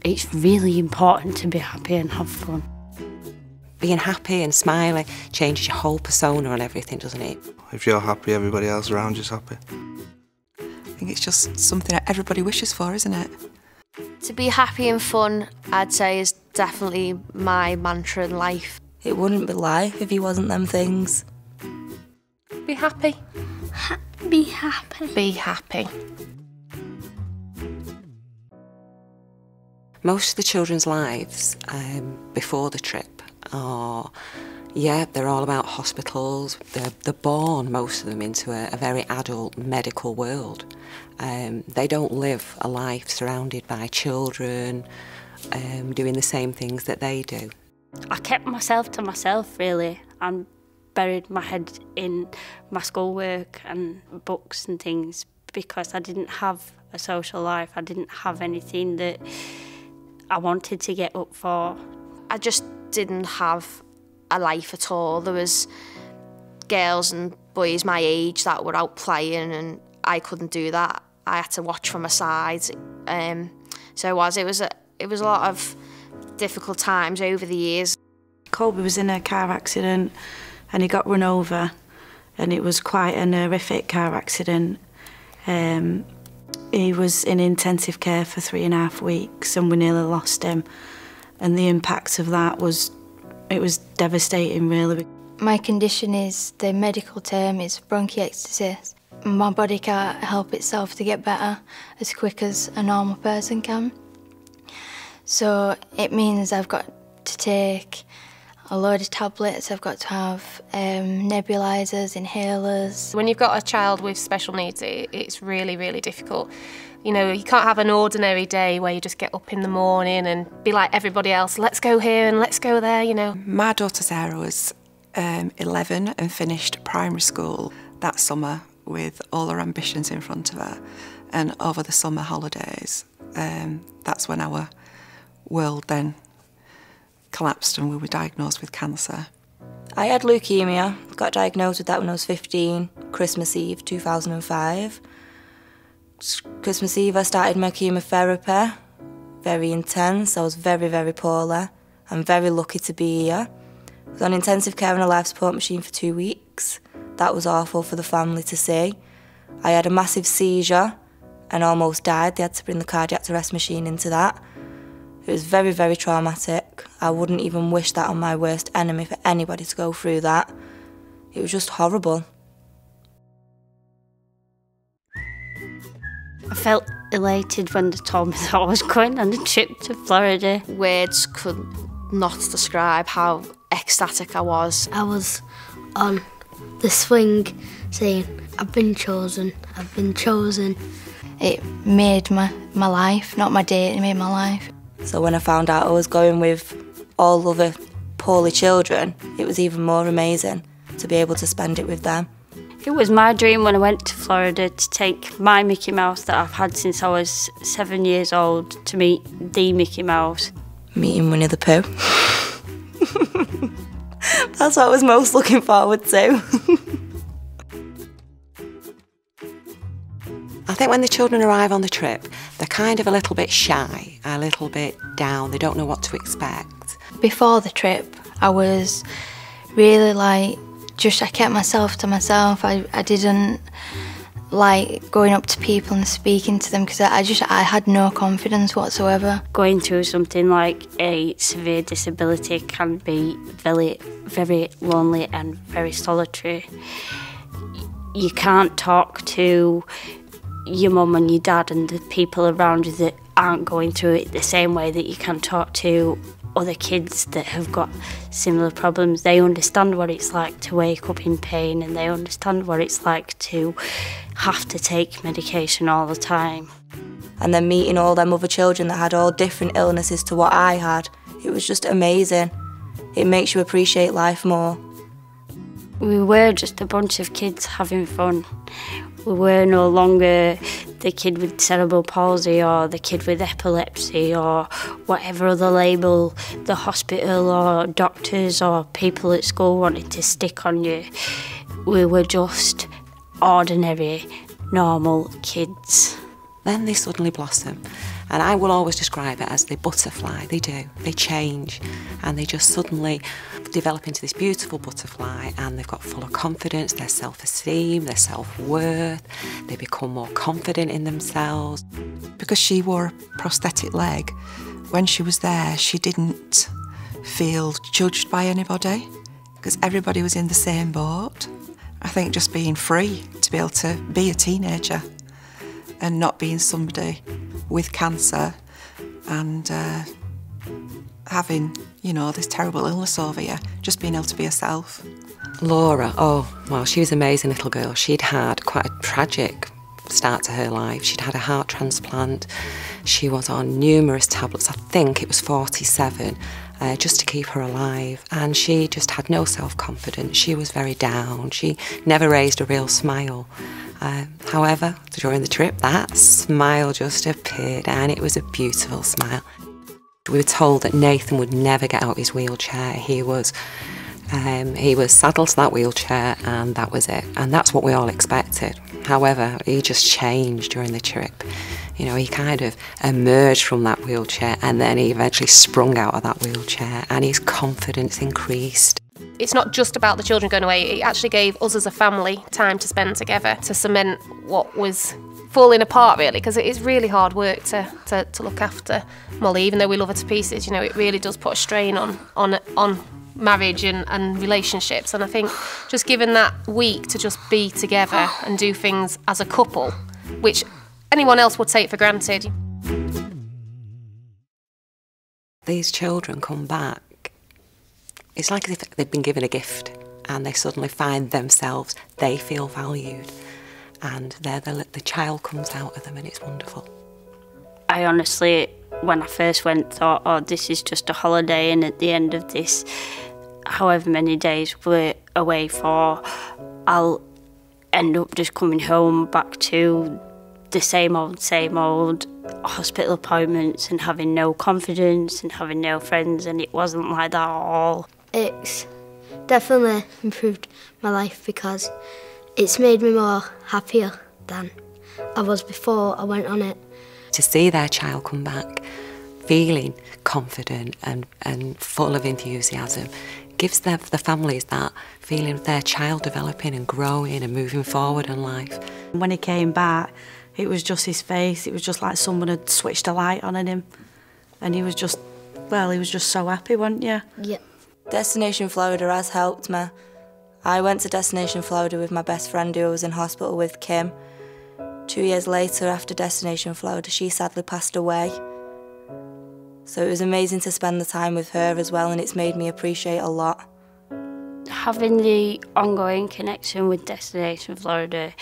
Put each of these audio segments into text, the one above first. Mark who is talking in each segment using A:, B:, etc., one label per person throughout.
A: It's really important to be happy and have fun.
B: Being happy and smiling changes your whole persona and everything, doesn't it?
C: If you're happy, everybody else around you's happy.
D: I think it's just something that everybody wishes for, isn't it?
E: To be happy and fun, I'd say, is definitely my mantra in life.
F: It wouldn't be life if you wasn't them things.
G: Be happy.
H: Be happy.
G: Be happy.
B: Most of the children's lives before the trip are, yeah, they're all about hospitals. They're born, most of them, into a very adult medical world. They don't live a life surrounded by children doing the same things that they do.
A: I kept myself to myself, really, and buried my head in my schoolwork and books and things because I didn't have a social life. I didn't have anything that I wanted to get up for.
E: I just didn't have a life at all. There was girls and boys my age that were out playing and I couldn't do that. I had to watch from a side. So it was a lot of difficult times over the years.
I: Colby was in a car accident and he got run over, and it was quite an horrific car accident. He was in intensive care for 3.5 weeks and we nearly lost him, and the impact of that was devastating, really.
H: My condition is, the medical term is bronchiectasis. My body can't help itself to get better as quick as a normal person can. So it means I've got to take a load of tablets, I've got to have nebulizers, inhalers.
G: When you've got a child with special needs, it's really, really difficult. You know, you can't have an ordinary day where you just get up in the morning and be like everybody else, let's go here and let's go there, you know.
D: My daughter Sarah was 11 and finished primary school that summer with all her ambitions in front of her. And over the summer holidays, that's when our world then collapsed and we were diagnosed with cancer.
F: I had leukemia, got diagnosed with that when I was 15, Christmas Eve 2005. Christmas Eve I started my chemotherapy, very intense. I was very, very poorly. I'm very lucky to be here. I was on intensive care and a life support machine for 2 weeks. That was awful for the family to see. I had a massive seizure and almost died. They had to bring the cardiac arrest machine into that. It was very, very traumatic. I wouldn't even wish that on my worst enemy, for anybody to go through that. It was just horrible.
A: I felt elated when they told me that I was going on a trip to Florida.
E: Words could not describe how ecstatic I was.
H: I was on the swing saying, I've been chosen, I've been chosen. It made my life, not my day, it made my life.
F: So when I found out I was going with all other poorly children, it was even more amazing to be able to spend it with them.
A: It was my dream when I went to Florida to take my Mickey Mouse that I've had since I was 7 years old to meet the Mickey Mouse.
F: Meeting Winnie the Pooh. That's what I was most looking forward to.
B: I think when the children arrive on the trip, they're kind of a little bit shy, a little bit down, they don't know what to expect.
H: Before the trip, I was really I kept myself to myself. I didn't like going up to people and speaking to them because I had no confidence whatsoever.
A: Going through something like a severe disability can be very, very lonely and very solitary. You can't talk to your mum and your dad and the people around you that aren't going through it the same way that you can talk to other kids that have got similar problems. They understand what it's like to wake up in pain, and they understand what it's like to have to take medication all the time.
F: And then meeting all them other children that had all different illnesses to what I had, it was just amazing. It makes you appreciate life more.
A: We were just a bunch of kids having fun. We were no longer the kid with cerebral palsy or the kid with epilepsy or whatever other label the hospital or doctors or people at school wanted to stick on you. We were just ordinary, normal kids.
B: then they suddenly blossom. And I will always describe it as they butterfly. They do. They change, and they just suddenly develop into this beautiful butterfly, and they've got full of confidence, their self-esteem, their self-worth. They become more confident in themselves.
D: Because she wore a prosthetic leg, when she was there, she didn't feel judged by anybody, because everybody was in the same boat. I think just being free to be able to be a teenager and not being somebody with cancer and having, you know, this terrible illness over you, just being able to be herself.
B: Laura, oh, well, she was an amazing little girl. She'd had quite a tragic start to her life. She'd had a heart transplant. She was on numerous tablets, I think it was 47, just to keep her alive. And she just had no self-confidence. She was very down. She never raised a real smile. However, during the trip, that smile just appeared, and it was a beautiful smile. We were told that Nathan would never get out his wheelchair. He was saddled to that wheelchair, and that was it. And that's what we all expected. However, he just changed during the trip. You know, he kind of emerged from that wheelchair, and then he eventually sprung out of that wheelchair, and his confidence increased.
G: It's not just about the children going away, it actually gave us as a family time to spend together to cement what was falling apart, really, because it is really hard work to look after Molly. Even though we love her to pieces, you know, it really does put a strain on marriage and relationships. And I think just given that week to just be together and do things as a couple, which anyone else would take for granted.
B: These children come back. It's like as if they've been given a gift, and they suddenly find themselves, they feel valued, and the child comes out of them, and it's wonderful.
A: I honestly, when I first went, thought, oh, this is just a holiday, and at the end of this, however many days we're away for, I'll end up just coming home back to the same old hospital appointments and having no confidence and having no friends, and it wasn't like that at all.
J: It's definitely improved my life because it's made me more happier than I was before I went on it.
B: To see their child come back feeling confident and full of enthusiasm gives the families that feeling of their child developing and growing and moving forward in life.
I: When he came back, it was just his face. It was just like someone had switched a light on in him. And he was just so happy, wasn't you?
J: Yeah.
F: Destination Florida has helped me. I went to Destination Florida with my best friend who I was in hospital with, Kim. 2 years later, after Destination Florida, she sadly passed away. So it was amazing to spend the time with her as well, and it's made me appreciate a lot.
A: Having the ongoing connection with Destination Florida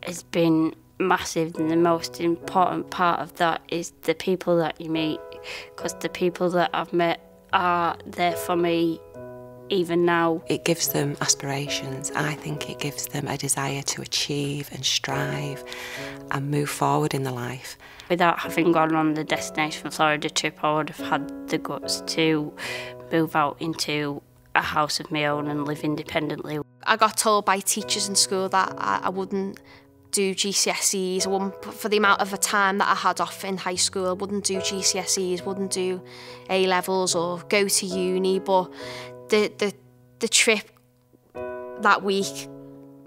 A: has been massive, and the most important part of that is the people that you meet, because the people that I've met are there for me even now.
B: It gives them aspirations. I think it gives them a desire to achieve and strive and move forward in their life.
A: Without having gone on the Destination Florida trip, I would have had the guts to move out into a house of my own and live independently.
E: I got told by teachers in school that I wouldn't do GCSEs. For the amount of a time that I had off in high school, I wouldn't do GCSEs, wouldn't do A-levels or go to uni. But the trip that week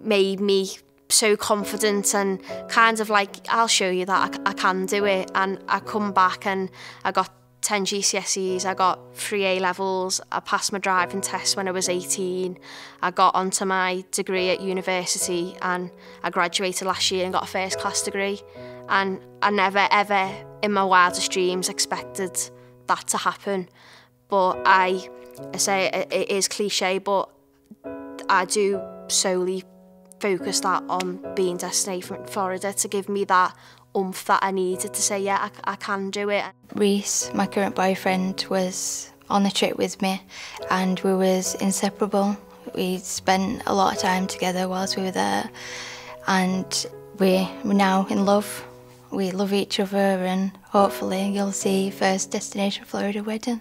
E: made me so confident and kind of like, I'll show you that I can do it. And I come back and I got 10 GCSEs, I got 3 A-levels, I passed my driving test when I was 18, I got onto my degree at university and I graduated last year and got a first class degree. And I never ever in my wildest dreams expected that to happen. But I say it is cliche, but I do solely focus that on being Destination Florida to give me that oomph that I needed to say, yeah, I can do it.
H: Reese, my current boyfriend, was on the trip with me and we was inseparable. We spent a lot of time together whilst we were there, and we're now in love. We love each other, and hopefully you'll see first Destination Florida wedding.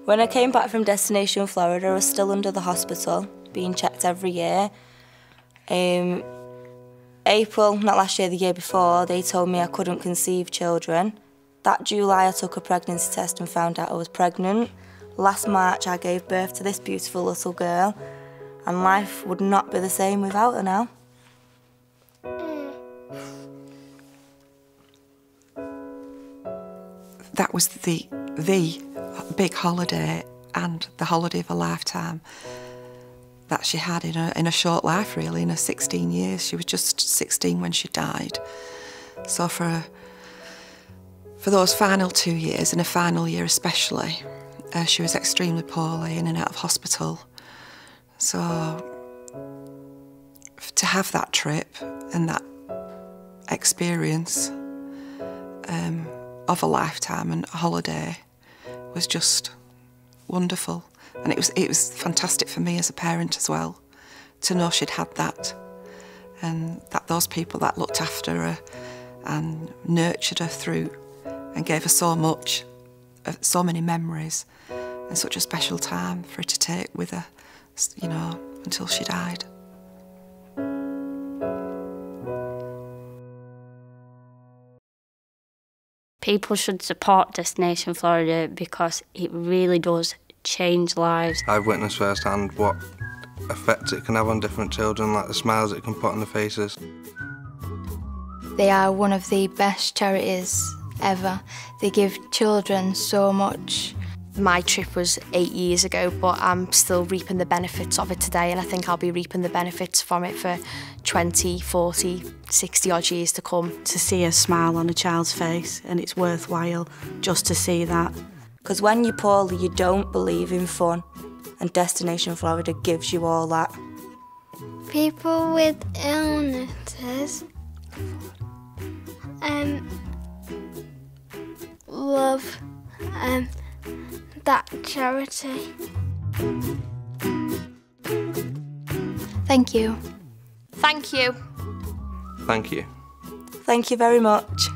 F: When I came back from Destination Florida, I was still under the hospital, being checked every year. April, not last year, the year before, they told me I couldn't conceive children. That July I took a pregnancy test and found out I was pregnant. Last March I gave birth to this beautiful little girl, and life would not be the same without her now.
D: That was the big holiday and the holiday of a lifetime that she had in a short life, really, in her 16 years. She was just 16 when she died. So for those final 2 years, and a final year especially, she was extremely poorly, in and out of hospital. So to have that trip and that experience of a lifetime and a holiday was just wonderful. And it was fantastic for me as a parent as well, to know she'd had that, and that those people that looked after her and nurtured her through and gave her so much, so many memories, and such a special time for her to take with her, you know, until she died.
A: People should support Destination Florida because it really does change lives.
C: I've witnessed firsthand what effect it can have on different children, like the smiles it can put on their faces.
H: They are one of the best charities ever. They give children so much.
E: My trip was 8 years ago, but I'm still reaping the benefits of it today, and I think I'll be reaping the benefits from it for 20, 40, 60 odd years to come.
I: To see a smile on a child's face, and it's worthwhile just to see that.
F: Because when you're poorly, you don't believe in fun, and Destination Florida gives you all that.
J: People with illnesses love that charity.
H: Thank you.
E: Thank you.
C: Thank you.
F: Thank you very much.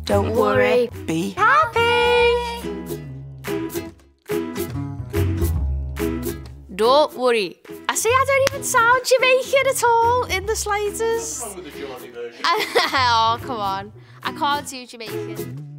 F: Don't worry.
D: Be
E: happy. Don't worry. I see I don't even sound Jamaican at all in the slightest. What's wrong with the Geordie version? Oh, come on. I can't do Jamaican.